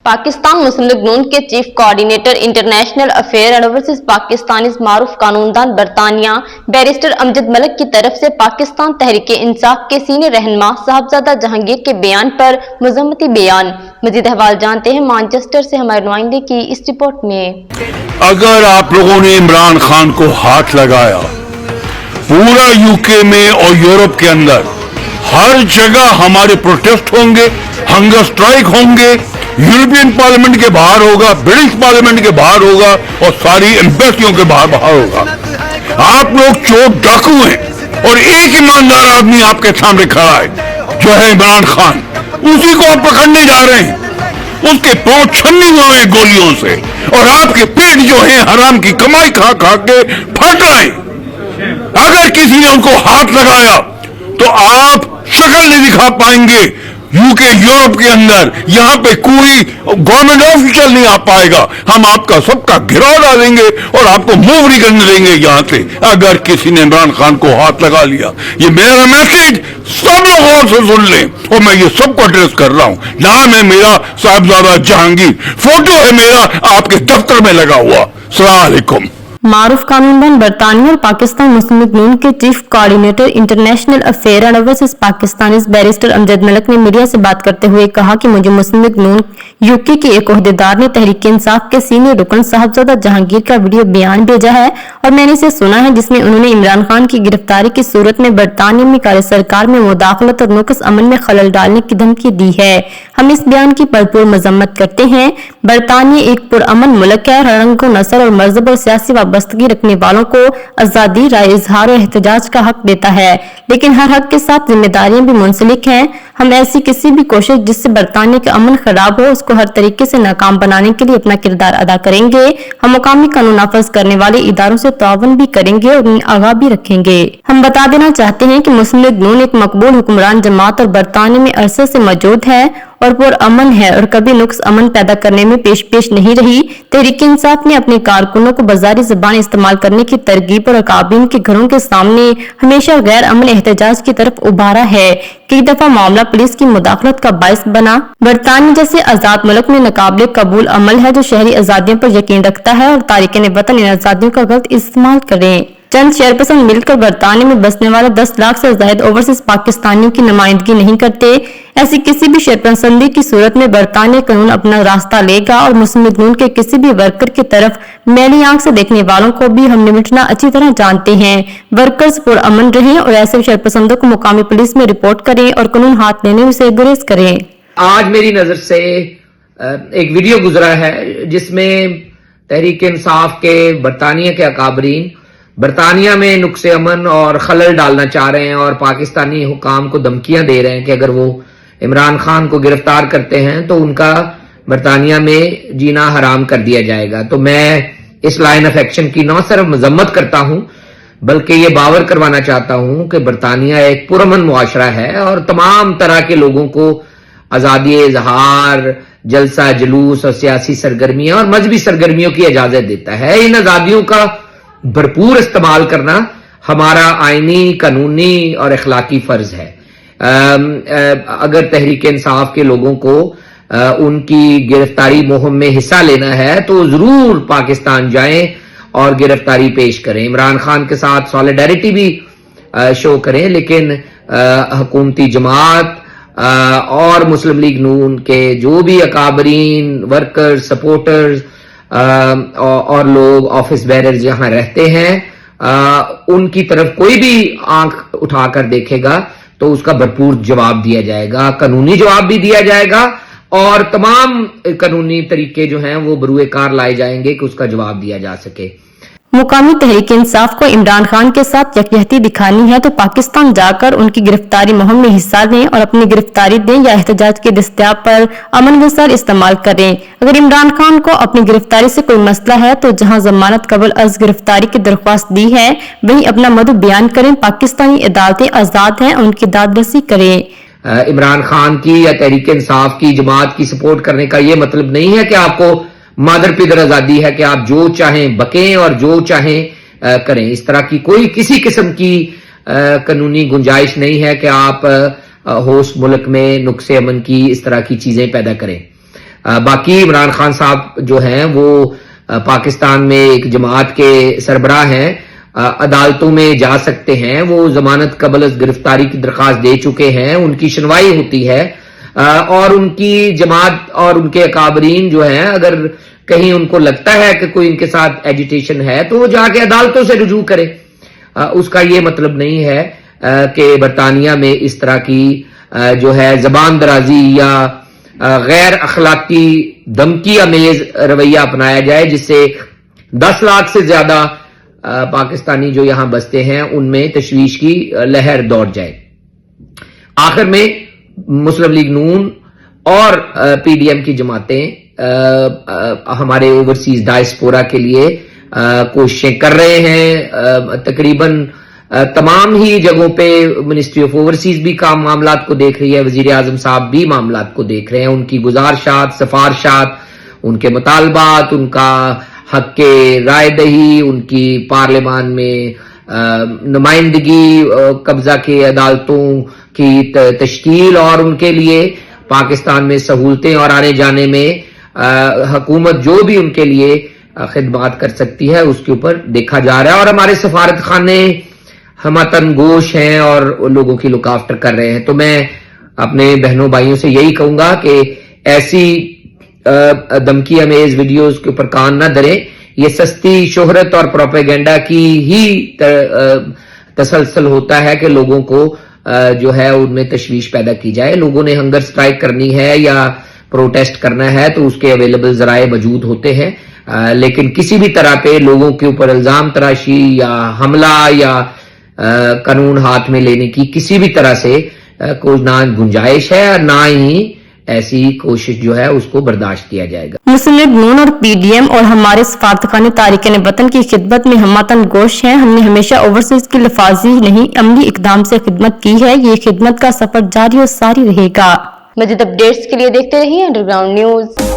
पाकिस्तान मुस्लिम लीग नून के chief coordinator international affair and overseas Pakistani मारूफ कानूनदान बरतानिया बैरिस्टर अमजद मलिक की तरफ से पाकिस्तान तहरीक इंसाफ के सीनियर रहनुमा साहबजादा जहांगीर के बयान पर मजम्मती बयान। मजीद अहवाल जानते हैं मैनचेस्टर से हमारे नुमाइंदे की इस रिपोर्ट में। अगर आप लोगों ने इमरान खान को हाथ लगाया, पूरा यूके में और यूरोप के अंदर हर जगह हमारे प्रोटेस्ट होंगे, हंगर स्ट्राइक होंगे, यूरोपियन पार्लियामेंट के बाहर होगा, ब्रिटिश पार्लियामेंट के बाहर होगा और सारी एम्बेसियों के बाहर होगा। आप लोग चोर डाकू हैं और एक ईमानदार आदमी आपके सामने खड़ा है जो है इमरान खान, उसी को आप पकड़ने जा रहे हैं। उसके पांव छन्नी हुए हैं गोलियों से और आपके पेट जो है हराम की कमाई खा खा के फट रहे हैं। अगर किसी ने उनको हाथ लगाया तो आप शक्ल नहीं दिखा पाएंगे यूके यूरोप के अंदर, यहाँ पे कोई गवर्नमेंट ऑफिशियल नहीं आ पाएगा। हम आपका सबका गिराव डालेंगे और आपको मूव नहीं करने देंगे यहाँ से अगर किसी ने इमरान खान को हाथ लगा लिया। ये मेरा मैसेज सब लोग गौर से सुन लें और मैं ये सबको एड्रेस कर रहा हूँ। नाम है मेरा साहबजादा जहांगीर, फोटो है मेरा आपके दफ्तर में लगा हुआ। अस्सलाम वालेकुम। मारूफ कानूनदान बरतानिया और पाकिस्तान मुस्लिम लीग नून के chief coordinator international affair and overseas Pakistani barrister Amjad Malik ने मीडिया से बात करते हुए कहा कि मुझे मुस्लिम लीग नून यूके के एक ओहदेदार ने तहरीक इंसाफ के सीनियर रुकन साहबजादा जहांगीर का वीडियो बयान भेजा है और मैंने इसे सुना है, जिसमें उन्होंने इमरान खान की गिरफ्तारी की सूरत में बरतानिया में कार्य सरकार में मुदाखलत और नुक्स अमन में खलल डालने की धमकी दी है। हम इस बयान की भरपूर मजम्मत करते हैं। बरतानिया एक पुरअमन मुल्क है, हर रंग नस्ल और मजहब और सियासी वाबस्तगी रखने वालों को आजादी, राय इजहार और एहतजाज का हक देता है, लेकिन हर हक के साथ जिम्मेदारियां भी मुंसलिक हैं। हम ऐसी किसी भी कोशिश जिससे बरतानिया का अमन खराब हो उसको हर तरीके से नाकाम बनाने के लिए अपना किरदार अदा करेंगे। हम मुकामी कानून नाफज करने वाले इदारों से ताउन भी करेंगे और उन्हें आगाह भी रखेंगे। हम बता देना चाहते हैं कि मुस्लिम लीग नून एक मकबूल हुक्मरान जमात और बरतानिया में अरसे से मौजूद है और पुरअमन है और कभी नुक्स अमन पैदा करने में पेश नहीं रही। तहरीक इंसाफ ने अपने कारकुनों को बाजारी जबान इस्तेमाल करने की तरगीब और अकाबीन के घरों के सामने हमेशा गैर अमन एहतजाज की तरफ उभारा है। कई दफा मामला पुलिस की मुदाखलत का बायस बना। बरतानिया जैसे आजाद मुल्क में नाकाबिले कबूल अमल है जो शहरी आजादियों पर यकीन रखता है और तारिकीन वतन इन आजादियों का गलत इस्तेमाल करें। चंद शेरपसंद मिलकर बरतानिया में बसने वाले 10 लाख से ज्यादा ओवरसीज पाकिस्तानियों की नुमाइंदगी नहीं करते। ऐसी किसी भी शेरपसंदी की सूरत में बरतानिया कानून अपना रास्ता लेगा और मुस्लिम लीग नून के किसी भी वर्कर की तरफ मैली आंख से देखने वालों को भी हम निपटना अच्छी तरह जानते हैं। वर्कर्स पुरअमन रहें और ऐसे शेरपसंदों को मुकामी पुलिस में रिपोर्ट करें और कानून हाथ लेने से गुरेज करें। आज मेरी नजर से एक वीडियो गुजरा है जिसमें तहरीक इंसाफ के बरतानिया के अकाबरीन बरतानिया में नुक्से अमन और खलल डालना चाह रहे हैं और पाकिस्तानी हुकाम को धमकियां दे रहे हैं कि अगर वो इमरान खान को गिरफ्तार करते हैं तो उनका बरतानिया में जीना हराम कर दिया जाएगा। तो मैं इस लाइन ऑफ एक्शन की न सिर्फ मजम्मत करता हूं बल्कि ये बावर करवाना चाहता हूं कि बरतानिया एक पुरअमन मुआशरा है और तमाम तरह के लोगों को आजादी इजहार, जलसा जुलूस और सियासी सरगर्मियां और मजहबी सरगर्मियों की इजाजत देता है। इन आजादियों का भरपूर इस्तेमाल करना हमारा आईनी, कानूनी और अखलाकी फर्ज है। अगर तहरीक इंसाफ के लोगों को उनकी गिरफ्तारी मुहिम में हिस्सा लेना है तो जरूर पाकिस्तान जाएं और गिरफ्तारी पेश करें। इमरान खान के साथ सॉलिडारिटी भी शो करें, लेकिन हुकूमती जमात और मुस्लिम लीग नून के जो भी अकाबरीन, वर्कर्स, सपोर्टर्स और लोग ऑफिस बेरर्स जहां रहते हैं उनकी तरफ कोई भी आंख उठाकर देखेगा तो उसका भरपूर जवाब दिया जाएगा, कानूनी जवाब भी दिया जाएगा और तमाम कानूनी तरीके जो हैं वो बरूए कार लाए जाएंगे कि उसका जवाब दिया जा सके। मुकामी तहरीक इंसाफ को इमरान खान के साथ यकजहती दिखानी है तो पाकिस्तान जाकर उनकी गिरफ्तारी मुहिम में हिस्सा लें और अपनी गिरफ्तारी दें या एहतजाज के दस्तयाब पर अमन वसार इस्तेमाल करें। अगर इमरान खान को अपनी गिरफ्तारी से कोई मसला है तो जहां जमानत कबल अज गिरफ्तारी की दरख्वास्त दी है वहीं अपना मदद बयान करें। पाकिस्तानी अदालतें आजाद हैं, उनकी दादरसी करें। इमरान खान की या तहरीक इंसाफ की जमात की सपोर्ट करने का ये मतलब नहीं है कि आपको मादर पिदर आजादी है कि आप जो चाहें बकें और जो चाहें करें। इस तरह की कोई किसी किस्म की कानूनी गुंजाइश नहीं है कि आप होस्ट मुल्क में नुक्से अमन की इस तरह की चीजें पैदा करें। باقی عمران خان صاحب جو ہیں وہ پاکستان میں ایک جماعت کے سربراہ ہیں، عدالتوں میں جا سکتے ہیں، وہ ضمانت قبل از گرفتاری کی درخواست دے چکے ہیں، ان کی سنوائی ہوتی ہے، اور ان کی جماعت اور ان کے اکابرین جو ہیں اگر کہیں ان کو لگتا ہے کہ کوئی ان کے ساتھ ایجیٹیشن ہے تو وہ جا کے عدالتوں سے رجوع کرے۔ اس کا یہ مطلب نہیں ہے کہ برطانیہ میں اس طرح کی جو ہے زبان درازی یا غیر اخلاقی دھمکی امیز رویہ اپنایا جائے جس سے 10 لاکھ سے زیادہ پاکستانی جو یہاں بستے ہیں ان میں تشویش کی لہر دوڑ جائے۔ آخر میں مسلم لیگ نون اور پی ڈی ایم کی جماعتیں ہمارے اوورسیز ڈائسپورا کے لیے کوششیں کر رہے ہیں، تقریباً تمام ہی جگہوں پہ منسٹری آف اوورسیز بھی کام معاملات کو دیکھ رہی ہے، وزیر اعظم صاحب بھی معاملات کو دیکھ رہے ہیں، ان کی گزارشات، سفارشات، ان کے مطالبات، ان کا حق کے رائے دہی، ان کی پارلیمان میں نمائندگی، قبضہ کے عدالتوں کی تشکیل اور ان کے لیے پاکستان میں سہولتیں اور آنے جانے میں حکومت جو بھی ان کے لیے خدمات کر سکتی ہے اس کے اوپر دیکھا جا رہا ہے، اور ہمارے سفارت خانے ہمتن گوش ہیں اور لوگوں کی لک آفٹر کر رہے ہیں۔ تو میں اپنے بہنوں بھائیوں سے یہی کہوں گا کہ ایسی دھمکی امیز ویڈیوز کے اوپر کان نہ دھریں، یہ سستی شہرت اور پروپیگنڈا کی ہی تسلسل ہوتا ہے کہ لوگوں کو جو ہے ان میں تشویش پیدا کی جائے۔ لوگوں نے ہنگر سٹرائک کرنی ہے یا پروٹیسٹ کرنا ہے تو اس کے اویلیبل ذرائع موجود ہوتے ہیں، لیکن کسی بھی طرح پہ لوگوں کے اوپر الزام تراشی یا حملہ یا قانون ہاتھ میں لینے کی کسی بھی طرح سے کوئی نہ گنجائش ہے اور نہ ہی ایسی کوشش جو ہے اس کو برداشت کیا جائے گا۔ مسلم لیگ نون اور پی ڈی ایم اور ہمارے سفارتخانے تارکین وطن کی خدمت میں ہمتن گوش ہیں۔ ہم نے ہمیشہ اوورسیز کی لفاظی نہیں عملی اقدام سے خدمت کی ہے، یہ خدمت کا سفر جاری اور ساری رہے گا۔ مزید اپڈیٹس کے لیے دیکھتے رہیے انڈر گراؤنڈ نیوز۔